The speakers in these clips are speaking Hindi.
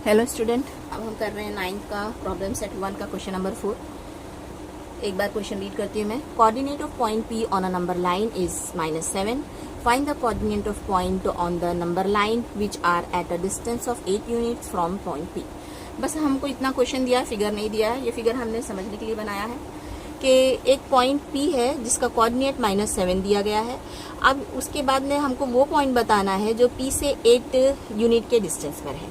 हेलो स्टूडेंट, अब हम कर रहे हैं 9th का प्रॉब्लम सेट 1 का क्वेश्चन नंबर 4। एक बार क्वेश्चन रीड करती हूँ मैं। Coordinate of point P on a number line is -7। Find the coordinate of point on the number line which are at a distance of 8 units from point P। बस हमको इतना क्वेश्चन दिया, फिगर नहीं दिया है। ये फिगर हमने समझने के लिए बनाया है कि एक पॉइंट P है जिसका कोऑर्डिनेट -7 दिया गया है। अब उसके बाद में हमको वो पॉइंट बताना है जो P से 8 यूनिट के डिस्टेंस पर है।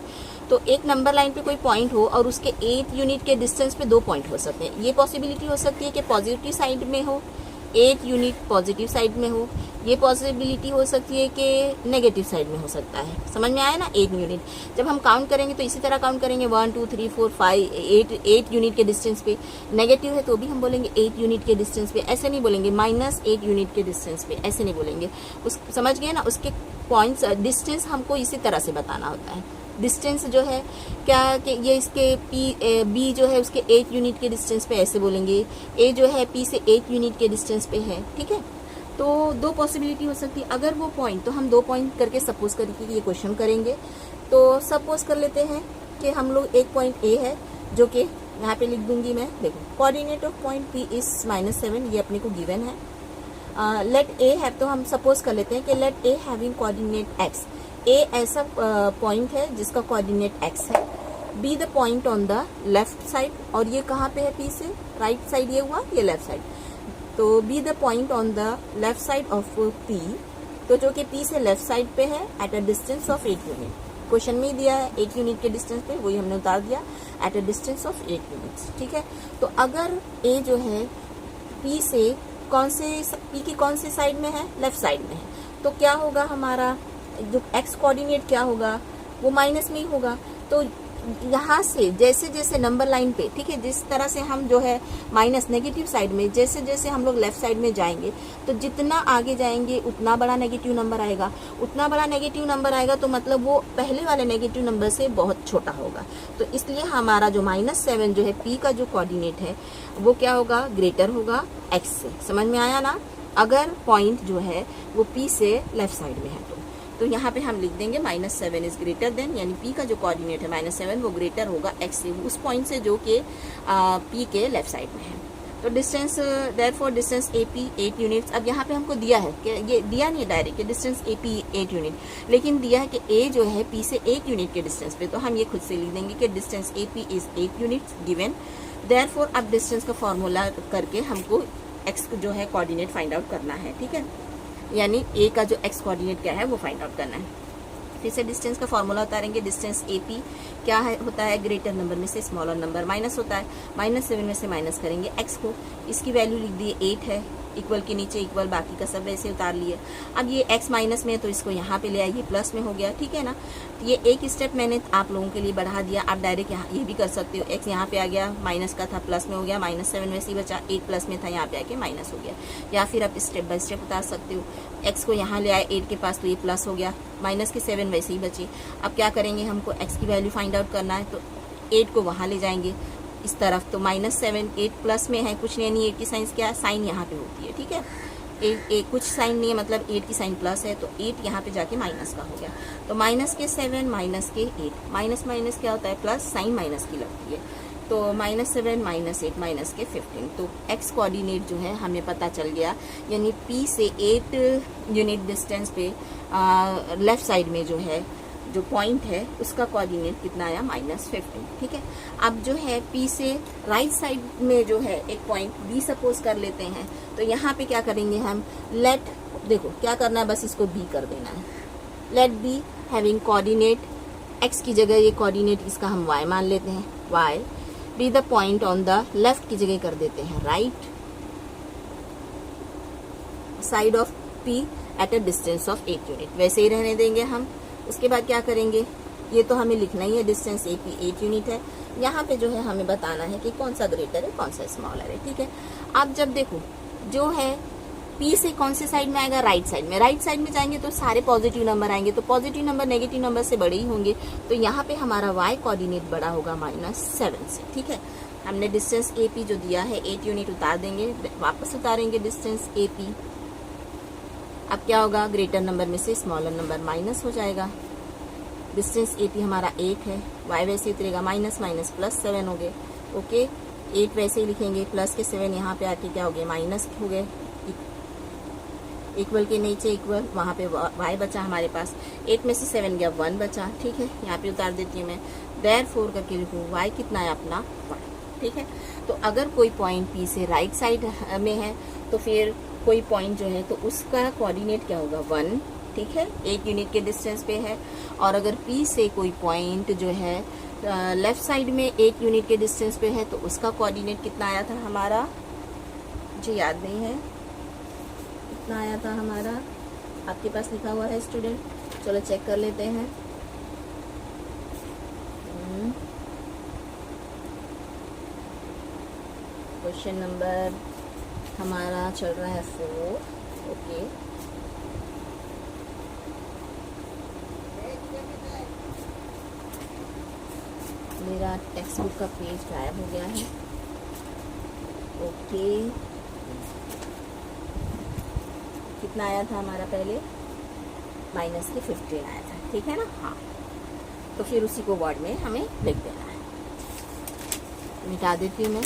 तो एक नंबर लाइन पे कोई पॉइंट हो और उसके 8 यूनिट के डिस्टेंस पे 2 पॉइंट हो सकते हैं। ये पॉसिबिलिटी हो सकती है कि पॉजिटिव साइड में हो, 8 यूनिट पॉजिटिव साइड में हो। ये पॉसिबिलिटी हो सकती है कि नेगेटिव साइड में हो सकता है। समझ में आया ना? 8 यूनिट जब हम काउंट करेंगे तो इसी तरह काउंट करेंगे 1 2 3 4 5 8 यूनिट के डिस्टेंस पे। नेगेटिव है तो भी हम बोलेंगे 8 यूनिट के डिस्टेंस पे, ऐसे नहीं बोलेंगे -8 यूनिट के डिस्टेंस पे, ऐसे नहीं बोलेंगे। समझ गए ना? उसके पॉइंट्स डिस्टेंस हमको इसी तरह से बताना होता है। डिस्टेंस जो है क्या कि ये इसके बी जो है उसके 8 यूनिट के डिस्टेंस पे ऐसे बोलेंगे। ए जो है पी से 8 यूनिट के डिस्टेंस पे है। ठीक है, तो 2 पॉसिबिलिटी हो सकती है। अगर वो पॉइंट, तो हम 2 पॉइंट करके सपोज करके ये क्वेश्चन करेंगे। तो सपोज कर लेते हैं कि हम लोग एक पॉइंट ए है जो कि यहाँ पे लिख दूंगी मैं। देखो, coordinate of point P is -7, ये अपने को गिवन है। लेट ए है, तो हम सपोज कर लेते हैं कि let A having coordinate x. A ऐसा पॉइंट है जिसका कोऑर्डिनेट एक्स है। B the point on the left side, और ये कहाँ पे है? पी से राइट साइड ये हुआ, ये लेफ्ट साइड। तो B the point on the left side of P, तो जो कि पी से लेफ्ट साइड पे है eight a distance of 8 unit. Question में ही दिया है 8 यूनिट के डिस्टेंस पे, वही हमने उतार दिया, eight a distance of 8 units. ठीक है, तो अगर ए जो है पी से पी की कौन सी साइड में है? लेफ्ट साइड में है। तो क्या होगा हमारा जो एक्स कोऑर्डिनेट क्या होगा? वो माइनस में ही होगा। तो यहाँ से जैसे जैसे नंबर लाइन पे, ठीक है, जिस तरह से हम जो है माइनस नेगेटिव साइड में, जैसे जैसे हम लोग लेफ्ट साइड में जाएंगे तो जितना आगे जाएंगे उतना बड़ा नेगेटिव नंबर आएगा। उतना बड़ा नेगेटिव नंबर आएगा तो मतलब वो पहले वाले नेगेटिव नंबर से बहुत छोटा होगा। तो इसलिए हमारा जो -7 जो है पी का जो कोऑर्डिनेट है वो क्या होगा? ग्रेटर होगा एक्स से। समझ में आया ना? अगर पॉइंट जो है वो पी से लेफ्ट साइड में है तो यहाँ पे हम लिख देंगे -7 इज ग्रेटर देन, यानी पी का जो कोऑर्डिनेट है -7 वो ग्रेटर होगा एक्स से, उस पॉइंट से जो कि पी के लेफ्ट साइड में है। तो distance, therefore distance A P 8 units. अब यहाँ पे हमको दिया है कि ये दिया नहीं डायरेक्ट कि डिस्टेंस ए पी 8 यूनिट, लेकिन दिया है कि ए जो है पी से 8 यूनिट के डिस्टेंस पे। तो हम ये खुद से लिख देंगे कि distance A P is 8 units given. Therefore अब डिस्टेंस का फॉर्मूला करके हमको एक्स जो है कोऑर्डिनेट फाइंड आउट करना है। ठीक है, यानी ए का जो एक्स कोऑर्डिनेट क्या है वो फाइंड आउट करना है। फिर से डिस्टेंस का फॉर्मूला उतारेंगे। डिस्टेंस ए पी क्या है? होता है ग्रेटर नंबर में से स्मॉलर नंबर, माइनस होता है। -7 में से माइनस करेंगे एक्स को। इसकी वैल्यू लिख दी 8 है, इक्वल के नीचे इक्वल, बाकी का सब वैसे उतार लिए। अब ये एक्स माइनस में है तो इसको यहाँ पे ले आइए, प्लस में हो गया। ठीक है ना? तो ये एक स्टेप मैंने आप लोगों के लिए बढ़ा दिया। आप डायरेक्ट यहाँ ये भी कर सकते हो। एक्स यहाँ पे आ गया, माइनस का था प्लस में हो गया, -7 वैसे ही बचा, 8 प्लस में था यहाँ पे आके माइनस हो गया। या फिर आप स्टेप बाय स्टेप उतार सकते हो। एक्स को यहाँ ले आए 8 के पास तो ये प्लस हो गया, माइनस के 7 वैसे ही बचे। अब क्या करेंगे? हमको एक्स की वैल्यू फाइंड आउट करना है, तो 8 को वहाँ ले जाएंगे इस तरफ। तो -7 8 प्लस में है, कुछ नहीं 8 की साइन क्या है? साइन यहाँ पे होती है। ठीक है, कुछ साइन नहीं है, मतलब 8 की साइन प्लस है तो 8 यहाँ पे जाके माइनस का हो गया। तो माइनस के 7 माइनस के 8, माइनस माइनस क्या होता है? प्लस, साइन माइनस की लगती है। तो -7 -8 माइनस के 15। तो एक्स कोऑर्डिनेट जो है हमें पता चल गया, यानी पी से 8 यूनिट डिस्टेंस पे लेफ्ट साइड में जो है जो पॉइंट है उसका कोऑर्डिनेट कितना आया? -15। ठीक है, अब जो है पी से राइट साइड में जो है एक पॉइंट बी सपोज कर लेते हैं। तो यहाँ पे क्या करेंगे हम? लेट, देखो क्या करना है, बस इसको बी कर देना है। Let B having coordinate x की जगह ये कोऑर्डिनेट इसका हम वाई मान लेते हैं, y. B the point on the left की जगह कर देते हैं right side of P at a distance of 8 unit, वैसे ही रहने देंगे हम। उसके बाद क्या करेंगे? ये तो हमें लिखना ही है, डिस्टेंस ए पी 8 यूनिट है। यहाँ पे जो है हमें बताना है कि कौन सा ग्रेटर है कौन सा स्मॉलर है। ठीक है, अब जब देखो जो है पी से कौन से साइड में आएगा? राइट साइड में। राइट साइड में जाएंगे तो सारे पॉजिटिव नंबर आएंगे, तो पॉजिटिव नंबर नेगेटिव नंबर से बड़े ही होंगे। तो यहाँ पे हमारा वाई कोऑर्डिनेट बड़ा होगा -7 से। ठीक है, हमने डिस्टेंस ए पी जो दिया है 8 यूनिट उतार देंगे, वापस उतारेंगे डिस्टेंस ए पी। अब क्या होगा? ग्रेटर नंबर में से स्मॉलर नंबर माइनस हो जाएगा। डिस्टेंस AP हमारा 8 है, y वैसे उतरेगा माइनस माइनस प्लस 7 हो गए। ओके, 8 वैसे ही लिखेंगे, प्लस के 7 यहाँ पे आके क्या हो गए, माइनस हो गए। इक्वल के नीचे इक्वल, वहाँ पे y बचा हमारे पास, 8 में से 7 गया 1 बचा। ठीक है, यहाँ पे उतार देती हूँ मैं, देयरफॉर करके लिखूँ y कितना है अपना 1। ठीक है, तो अगर कोई पॉइंट P से राइट साइड में है तो फिर कोई पॉइंट जो है तो उसका कोऑर्डिनेट क्या होगा 1। ठीक है, 8 यूनिट के डिस्टेंस पे है। और अगर P से कोई पॉइंट जो है लेफ्ट साइड में 8 यूनिट के डिस्टेंस पे है तो उसका कोऑर्डिनेट कितना आया था हमारा, मुझे याद नहीं है कितना आया था हमारा, आपके पास लिखा हुआ है स्टूडेंट, चलो चेक कर लेते हैं। क्वेश्चन नंबर हमारा चल रहा है 4। ओके, मेरा टेक्स्ट बुक का पेज गायब हो गया है। ओके, कितना आया था हमारा पहले, माइनस के 15 आया था। ठीक है ना, हाँ, तो फिर उसी को वर्ड में हमें लिख देना है। मिटा देती हूँ मैं।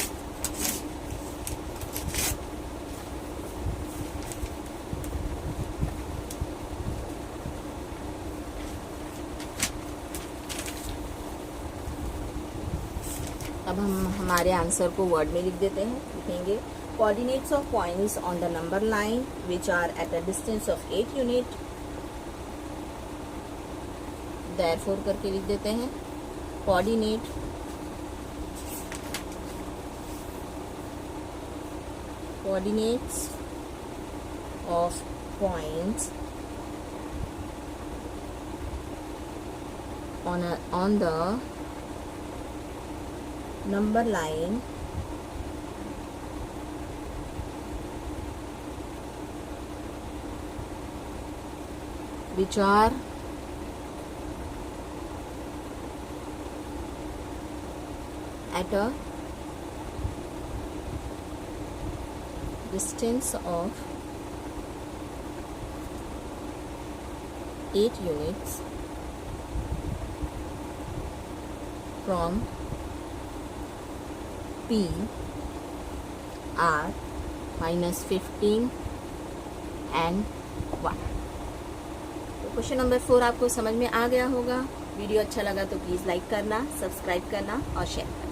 अब हम हमारे आंसर को वर्ड में लिख देते हैं। लिखेंगे coordinates of points on the number line which are at a distance of 8 unit, therefore करके लिख देते हैं coordinates of points on the number line which are at a distance of 8 units from P are minus 15 and 1। तो क्वेश्चन नंबर 4 आपको समझ में आ गया होगा। वीडियो अच्छा लगा तो प्लीज़ लाइक करना, सब्सक्राइब करना और शेयर करना।